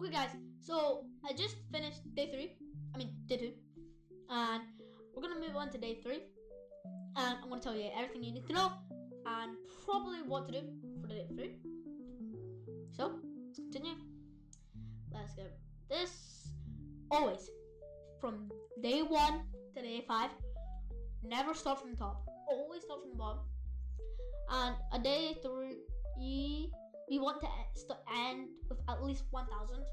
Okay guys, so I just finished day 2, and we're gonna move on to day 3, and I'm gonna tell you everything you need to know, and probably what to do for the day 3. So, let's continue. Let's get this. Always, from day 1 to day 5, never start from the top. Always start from the bottom. And a day 3, we want to end with at least 1,000.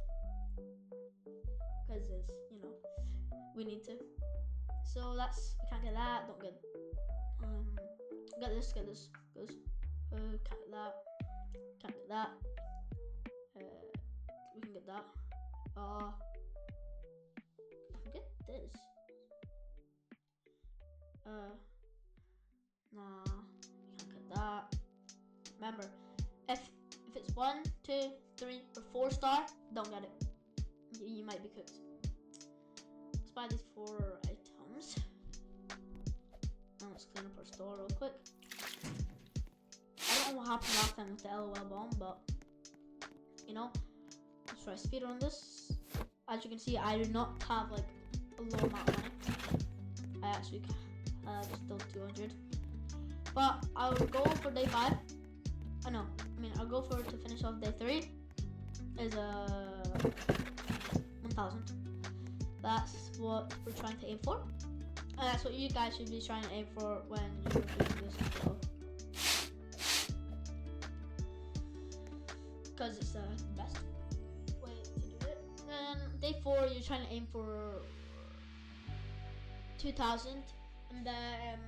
Because it's, we need to. So that's, we can't get that, don't get this, goes, can't get that, can't get that, we can get that, we can get this, nah, we can't get that. Remember, if it's 1, 2, 3, or 4 star, don't get it, you might be cooked. Let's buy these 4 items. Let's clean up our store real quick. I don't know what happened last time with the LOL bomb, but let's try speed on this. As you can see, I do not have like a low amount of money. I actually have still 200. But I'll go for day 5. I'll go for to finish off day 3 is 1,000. That's what we're trying to aim for. And that's what you guys should be trying to aim for when you're doing this as well. Because it's the best way to do it. Then day 4, you're trying to aim for 2,000. And then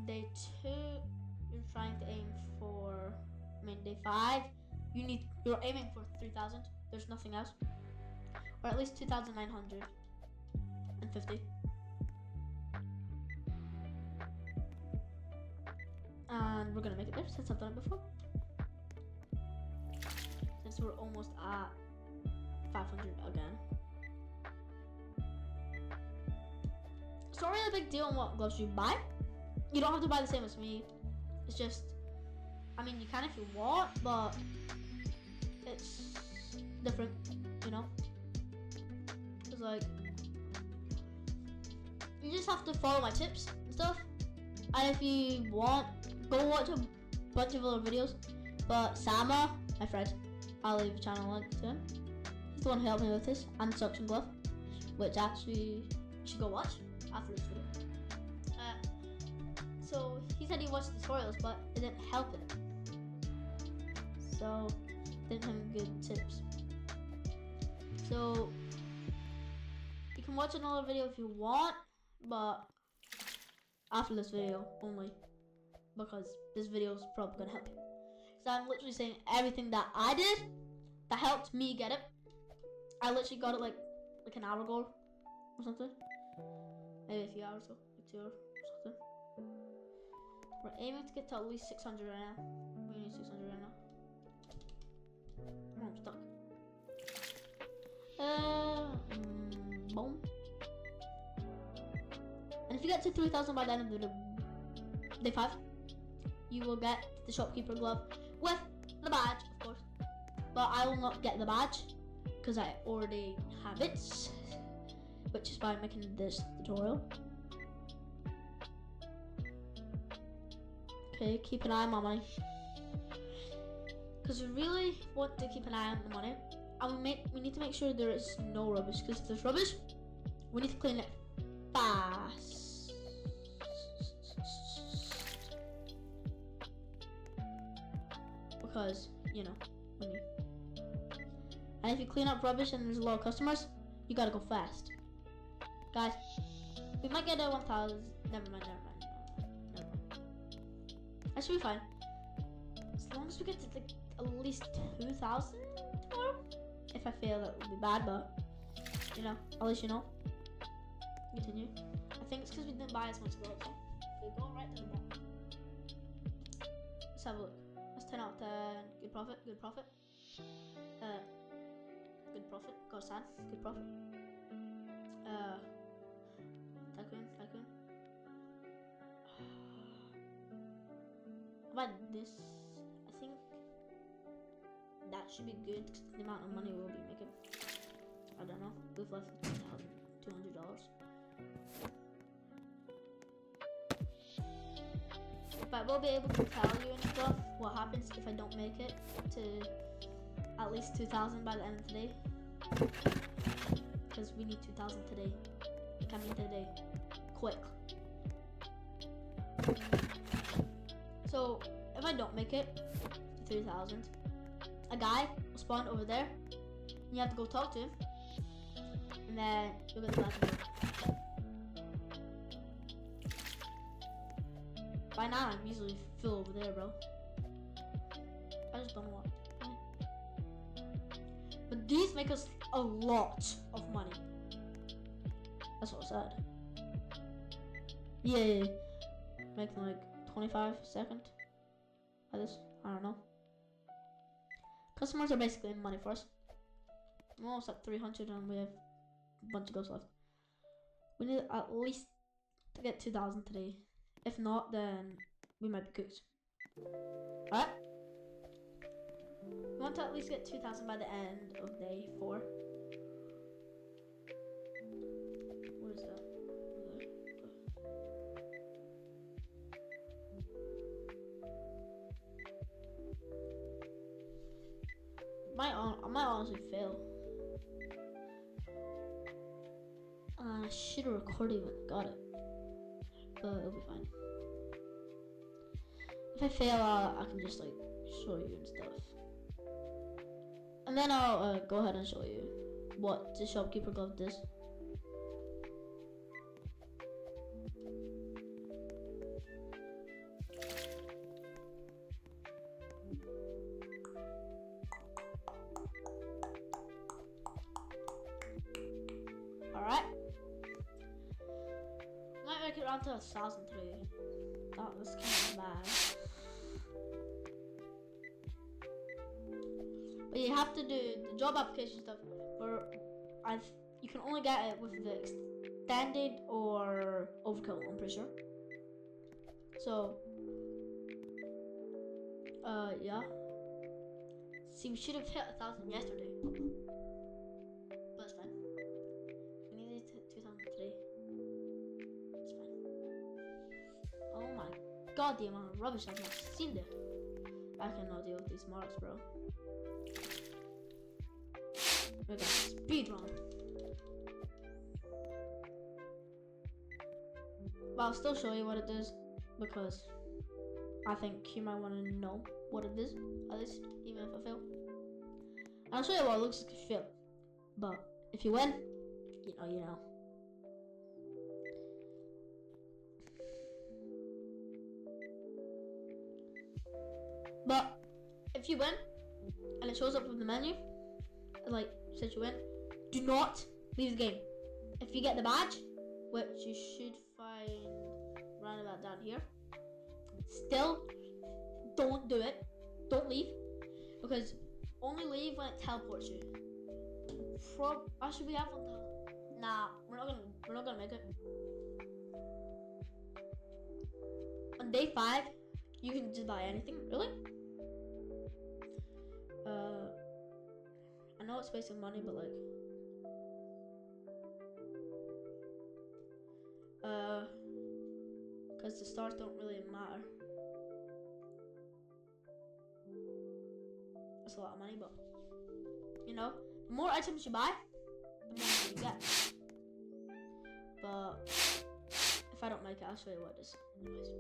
day 2, you're trying to aim for, day 5, you're aiming for 3,000. There's nothing else. Or at least 2,950. And we're gonna make it there since I've done it before. Since we're almost at 500 again. It's not really a big deal on what gloves you buy. You don't have to buy the same as me. It's just, you can if you want, but it's different, It's like, you just have to follow my tips and stuff. And if you want, go watch a bunch of other videos. But Sama, my friend, I'll leave a channel link to him. He's the one who helped me with this and suction glove, which actually you should go watch after this video. So he said he watched tutorials, but it didn't help him. So didn't have good tips. So you can watch another video if you want, but after this video only, because this video is probably gonna help you. So I'm literally saying everything that I did that helped me get it. I literally got it like an hour ago or something. Maybe a few hours ago, like 2 hours or something. We're aiming to get to at least 600 right now. We need 600 right now. Oh, I'm stuck. Boom. And if you get to 3,000 by the end of the day 5, you will get the shopkeeper glove with the badge, of course. But I will not get the badge because I already have it, which is why I'm making this tutorial. Okay, keep an eye on my money, because we really want to keep an eye on the money, and we need to make sure there is no rubbish, because if there's rubbish, we need to clean it fast. Because, and if you clean up rubbish and there's a lot of customers, you gotta go fast. Guys, we might get a 1,000, never mind. That should be fine. As long as we get to at least 2,000 tomorrow. If I fail, that would be bad, but, I'll let you know. Continue. I think it's because we didn't buy as much gloves. So we go right to the bottom. Let's have a look. That's 10 out of 10. Good profit. Good profit. Go San. Good profit. Tycoon. How about this? I think that should be good because the amount of money we'll be we've left $1,200. But I will be able to tell you and stuff what happens if I don't make it to at least 2,000 by the end of today. Because we need 2,000 today. Coming today. Quick. So, if I don't make it to 3,000, a guy will spawn over there. And you have to go talk to him. And then you'll get the last one. By now, I'm usually full over there, bro. I just don't know what. But these make us a lot of money. That's what I said. Yeah. Making like 25 a second. By this, I don't know. Customers are basically money for us. We're almost at 300 and we have a bunch of ghosts left. We need at least to get 2,000 today. If not, then we might be cooked. Alright? We want to at least get 2,000 by the end of day 4. What is that? I might honestly fail. I should have recorded when I got it. But it'll be fine. If I fail, I can just like show you and stuff. And then I'll go ahead and show you what the shopkeeper glove does. Alright. Might make it around to 1,000 today. That was kind of bad. But you have to do the job application stuff for you can only get it with the extended or overkill, I'm pretty sure. So yeah. See, we should have hit 1,000 yesterday. But it's fine. We needed to hit 2,000 today. It's fine. Oh my god, the amount of rubbish I've not seen there. I cannot deal with these marks, bro. We're gonna speedrun. But I'll still show you what it does because I think you might want to know what it is, at least, even if I fail. And I'll show you what it looks like if you fail. But if you win, you know. But if you win and it shows up with the menu, like says you win, do not leave the game. If you get the badge, which you should find round about down here, still don't do it. Don't leave, because only leave when it teleports you. Actually, we have one. Nah, we're not gonna make it. On day 5, you can just buy anything. Really? I know it's wasting money, but like, because the stars don't really matter. That's a lot of money, but you know, the more items you buy, the more money you get. But if I don't make it, I'll show you what it is. Anyways,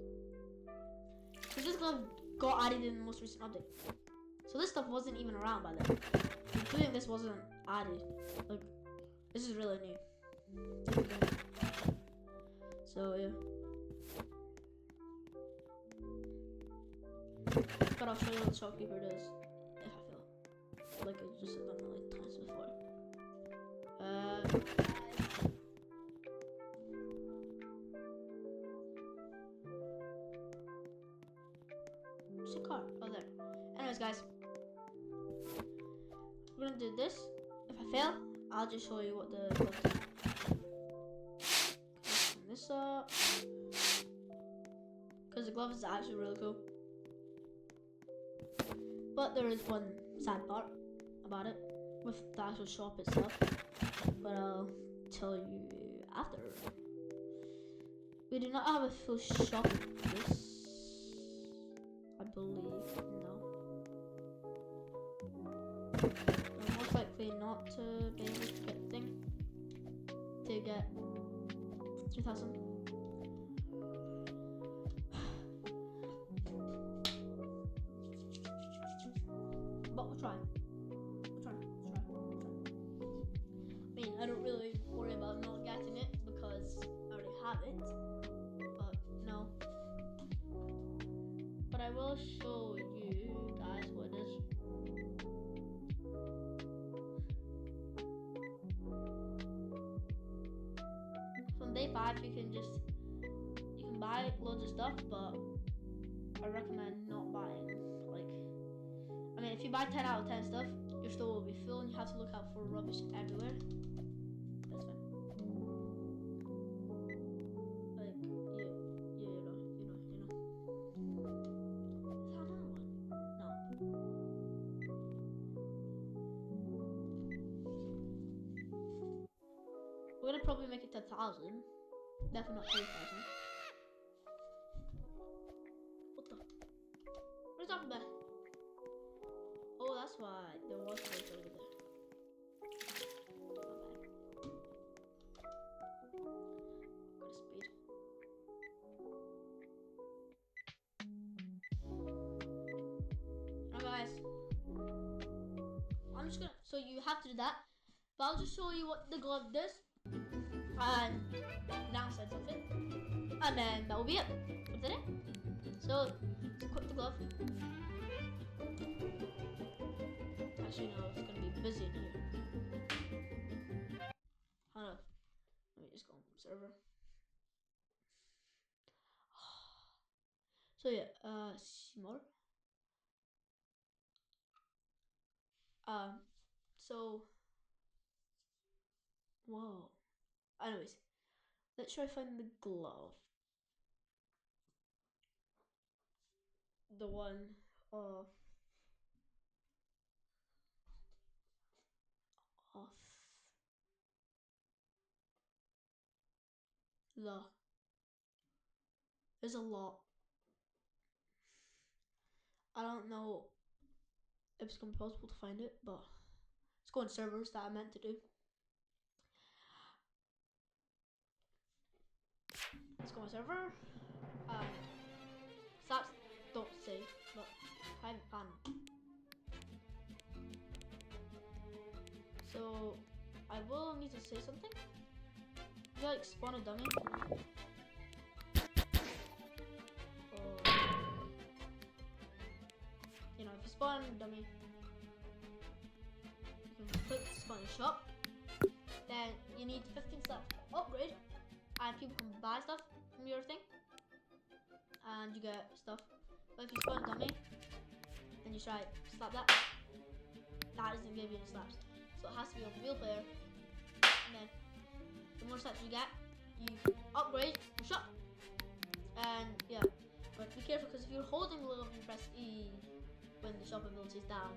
so this glove got added in the most recent update. So this stuff wasn't even around by then. Including this wasn't added. Like, this is really new. So yeah. But I'll show you what the shopkeeper does if I fail. Like I just said that a million times before. Where's the car? Oh, there. Anyways, guys, we're gonna do this. If I fail, I'll just show you what the glove does. Open this up, because the glove is actually really cool. But there is one sad part about it. with the actual shop itself, but I'll tell you after. We do not have a full shop of this, I believe. No. Most likely not to be able to get the thing to get 3,000. But we'll try. I mean, I don't really worry about not getting it because I already have it. But no. But I will show you guys what it is. From day 5 you can buy loads of stuff, but I recommend not buying. Like, I mean, if you buy 10 out of 10 stuff, your store will be full and you have to look out for rubbish everywhere. That's fine. Like, you know. Is that another one? No. We're gonna probably make it to 1,000. Definitely not 3,000. What the? What are you talking about? Oh, that's why there was place over there. Got a speed. Now guys, I'm just gonna, so you have to do that, but I'll just show you what the glove does and downsides of it, and then that will be it. That's it. So equip the glove. Actually, no, it's gonna be busy in here. Hold on. Let me just go on server. So yeah, see more. So whoa. Anyways, let's try to find the glove. The one off there's a lot. I don't know if it's gonna be possible to find it, but let's go on servers that I meant to do. Let's go on server. Stats don't save, but I haven't found them. So I will need to say something. You like spawn a dummy. Or, you know, if you spawn a dummy, you can click spawn a shop. Then you need 15 stuff to upgrade, and people can buy stuff from your thing, and you get stuff. But if you spawn a dummy, then you try slap that. That doesn't give you any slaps. So it has to be a real player, and then the more slaps you get, you can upgrade your shop. And yeah, but be careful because if you're holding the level and you press E when the shop ability is down,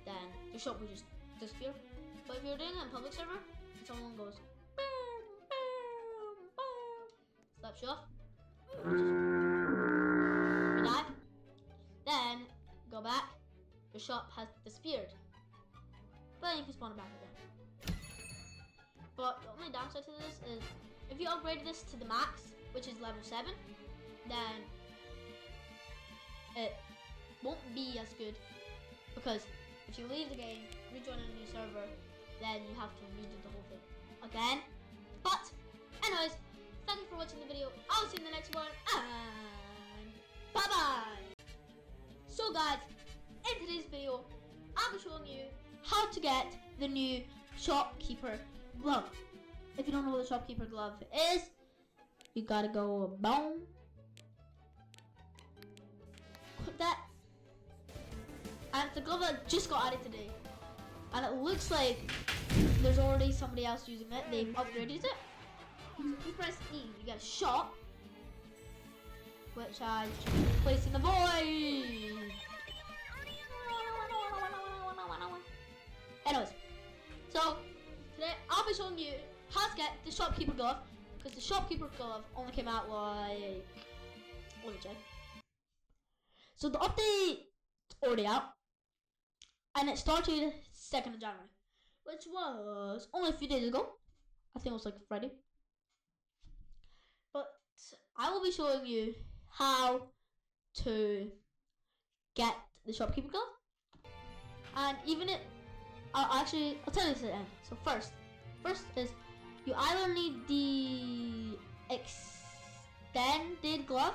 then your shop will just disappear. But if you're doing it in public server, and someone goes boom, boom, boom, slaps you off, you die, then go back, your shop has disappeared. But you can spawn it back again. But the only downside to this is if you upgrade this to the max, which is level 7, then it won't be as good, because if you leave the game, rejoin a new server, then you have to redo the whole thing again. But anyways, thank you for watching the video. I'll see you in the next one, and bye bye. So guys, in today's video, I'll be showing you how to get the new shopkeeper glove. If you don't know what the shopkeeper glove is, you gotta go boom, click that, and the glove that just got added today, and it looks like there's already somebody else using it. They've upgraded it. If you press E, you get a shop, which I place in the void. Anyways, be showing you how to get the shopkeeper glove, because the shopkeeper glove only came out like, let me check. So the update already out, and it started 2nd of January, which was only a few days ago. I think it was like Friday. But I will be showing you how to get the shopkeeper glove, and even it. I'll tell you this at the end. So first is you either need the extended glove,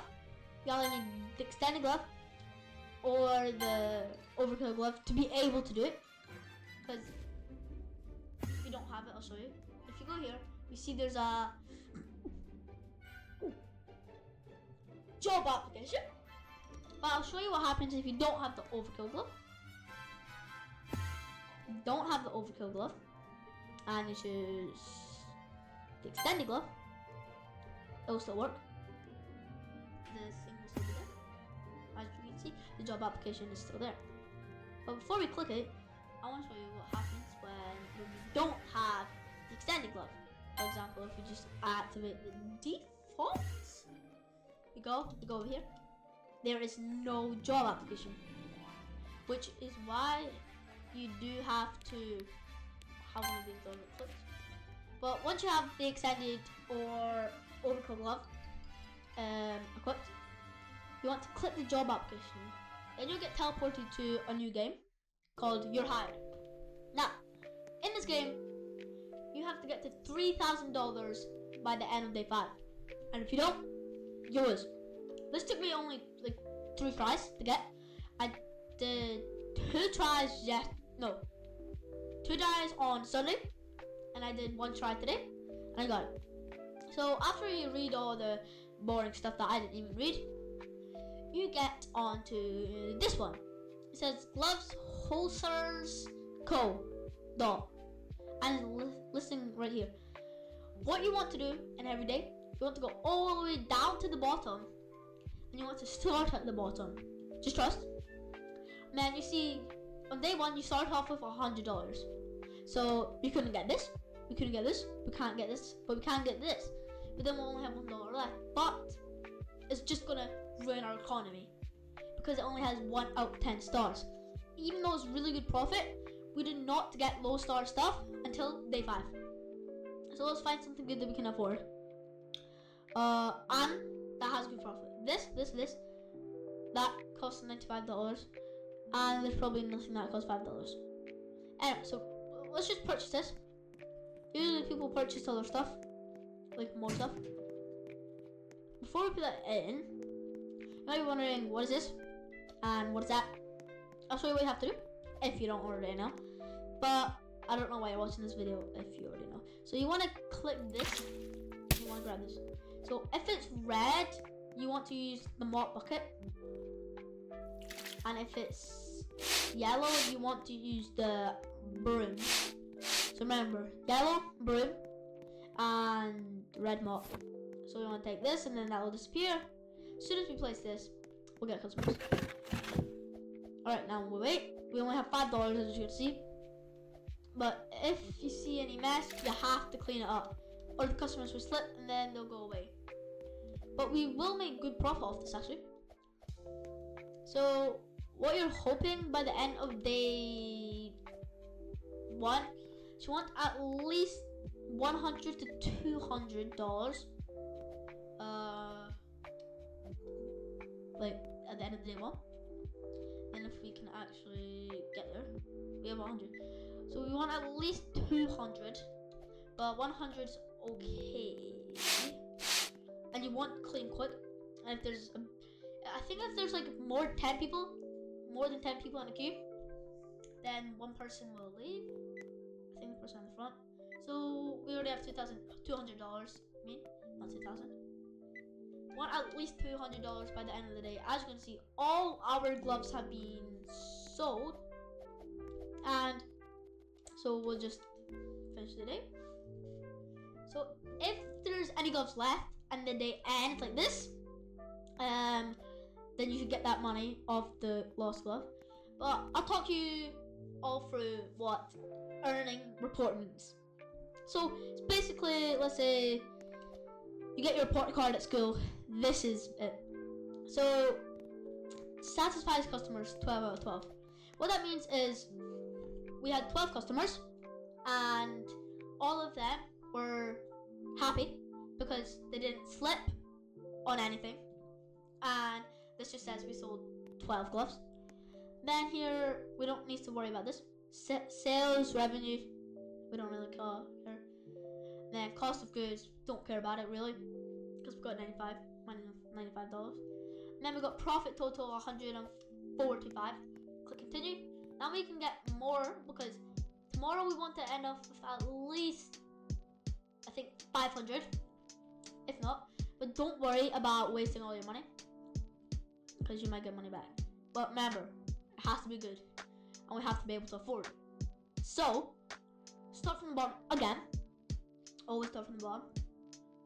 or the overkill glove to be able to do it. Because if you don't have it, I'll show you. If you go here, you see there's a job application. But I'll show you what happens if you don't have the overkill glove. Don't have the overkill glove and you choose the extended glove, it will still work. The thing will still be there. As you can see, the job application is still there. But before we click it, I want to show you what happens when you don't have the extended glove. For example, if you just activate the defaults, you go over here. There is no job application, which is why you do have to have one of these on clips. But once you have the extended or overkill glove equipped, you want to click the job application. Then you'll get teleported to a new game called You're Hired. Now, in this game, you have to get to $3,000 by the end of day 5. And if you don't, you lose. This took me only like 3 tries to get. I did 2 tries on Sunday, and I did 1 try today, and I got it. So after you read all the boring stuff that I didn't even read, you get onto this one. It says Gloves Wholesalers Co. And it's listing right here. What you want to do in every day, you want to go all the way down to the bottom, and you want to start at the bottom. Just trust. Man, you see, on day 1 you start off with $100. So we couldn't get this, we couldn't get this, we can't get this, but we can get this. But then we'll only have $1 left. But it's just gonna ruin our economy because it only has 1 out of 10 stars. Even though it's really good profit, we did not get low star stuff until day 5. So let's find something good that we can afford. And that has good profit. This, that costs $95. And there's probably nothing that costs $5. Anyway, so let's just purchase this. Usually people purchase other stuff, like more stuff. Before we put that in, you might be wondering, what is this? And what is that? I'll show you what you have to do, if you don't already know. But I don't know why you're watching this video if you already know. So you want to click this, you want to grab this. So if it's red, you want to use the mop bucket. And if it's yellow, you want to use the broom. So remember, yellow, broom, and red mop. So we want to take this, and then that will disappear. As soon as we place this, we'll get customers. Alright, now we'll wait. We only have $5, as you can see. But if you see any mess, you have to clean it up, or the customers will slip, and then they'll go away. But we will make good profit off this, actually. So what you're hoping by the end of day 1, you want at least $100 to $200. Like at the end of day 1. Then if we can actually get there, we have 100. So we want at least 200, but 100's okay. And you want clean quick. And if there's, I think if there's like more than 10 people in the queue, then one person will leave. I think the person in the front. So we already have $200. I mean, not 2,000. Want at least $200 by the end of the day. As you can see, all our gloves have been sold, and so we'll just finish the day. So if there's any gloves left and the day ends like this, then you should get that money off the lost glove. But I'll talk you all through what earning report means. So it's basically, let's say you get your report card at school. This is it. So satisfies customers 12 out of 12. What that means is we had 12 customers and all of them were happy because they didn't slip on anything, and this just says we sold 12 gloves. Then here we don't need to worry about this. Sales revenue, we don't really care. Then cost of goods, don't care about it really, because we've got $95. And then we got profit total 145. Click continue. Now we can get more because tomorrow we want to end off with at least, I think, 500, if not. But don't worry about wasting all your money because you might get money back. But remember, it has to be good and we have to be able to afford it. So start from the bottom again. Always start from the bottom.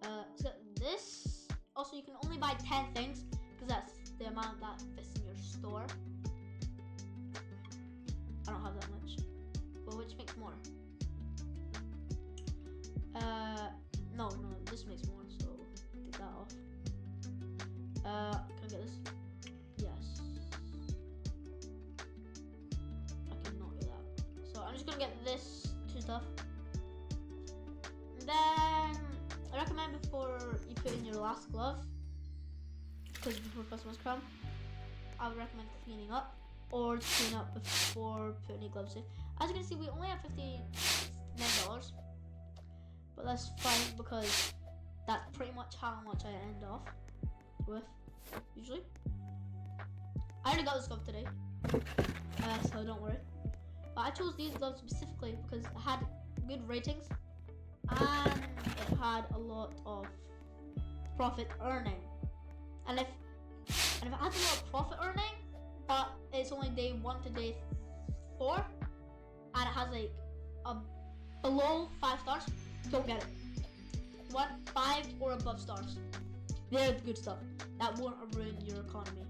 Let's get this. Also, you can only buy 10 things because that's the amount that fits in your store. I don't have that much, but which makes more? No, this makes more, so take that off. Can I get this? Yes. I cannot get that. So I'm just gonna get this two stuff. And then I recommend before you put in your last glove, because before customers come, I would recommend cleaning up or clean up before putting any gloves in. As you can see, we only have $59, but that's fine because that's pretty much how much I end off with usually. I already got this glove today, so don't worry. But I chose these gloves specifically because it had good ratings and it had a lot of profit earning. And if it has a lot of profit earning, but it's only day 1 to day 4, and it has like a below 5 stars, don't get it. You want 5 or above stars. They're the good stuff. That won't ruin your economy.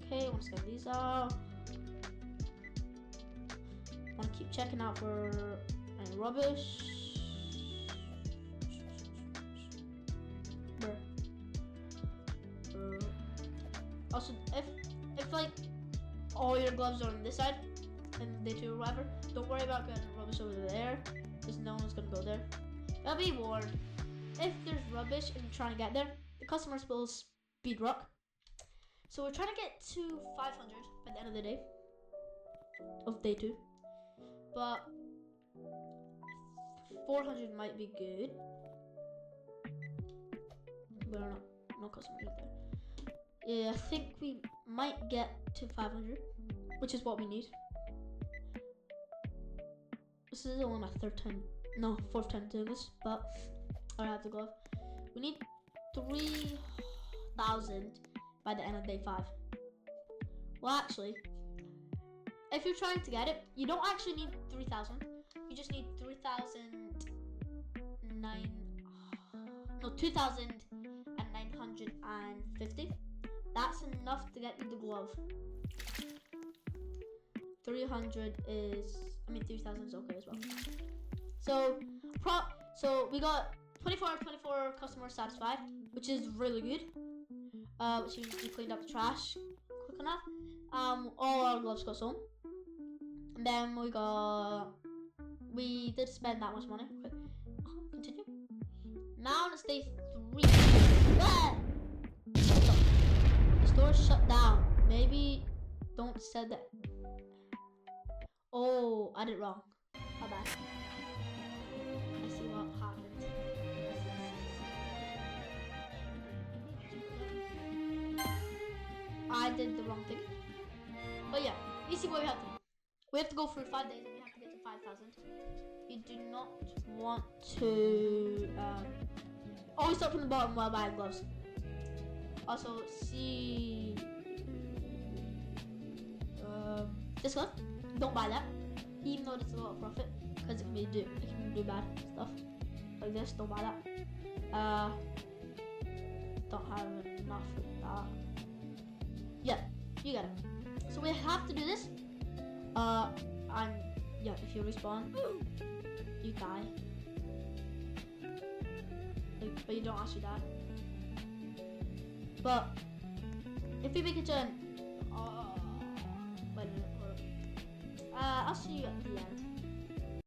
Okay, let's get these out. Want to keep checking out for any rubbish. Also, if like all your gloves are on this side and they do whatever, don't worry about getting rubbish over there because no one's gonna go there. But be warned, if there's rubbish and you're trying to get there, the customers will speed rock. So we're trying to get to 500 by the end of the day of day 2, but 400 might be good. But no customers out there. Yeah, I think we might get to 500, which is what we need. This is only my fourth time doing this, but I have the glove. We need 3,000 by the end of day 5. Well, actually, if you're trying to get it, you don't actually need 3,000. You just need 2,950. That's enough to get you the glove. 300 is, 3,000 is okay as well. So we got 24 out of 24 customers satisfied, which is really good. Which means we cleaned up the trash quick enough. All our gloves got sold. And then we did spend that much money. Okay. Continue. Now it's day 3. Ah! The store's shut down. Maybe don't say that. Oh, I did it wrong. My bad. I see what happened. I did the wrong thing. But yeah, you see what we have to do. We have to go through 5 days and we have to get to 5,000. You do not want to always start from the bottom while buying gloves. Also, see this glove. Don't buy that, even though there's a lot of profit, because it can do bad stuff like this. Don't buy that. Don't have enough of that. Yeah, you get it. So we have to do this. And yeah, if you respawn, you die. Like, but you don't actually die. But if you make a turn, wait a minute, hold up. I'll see you at the end.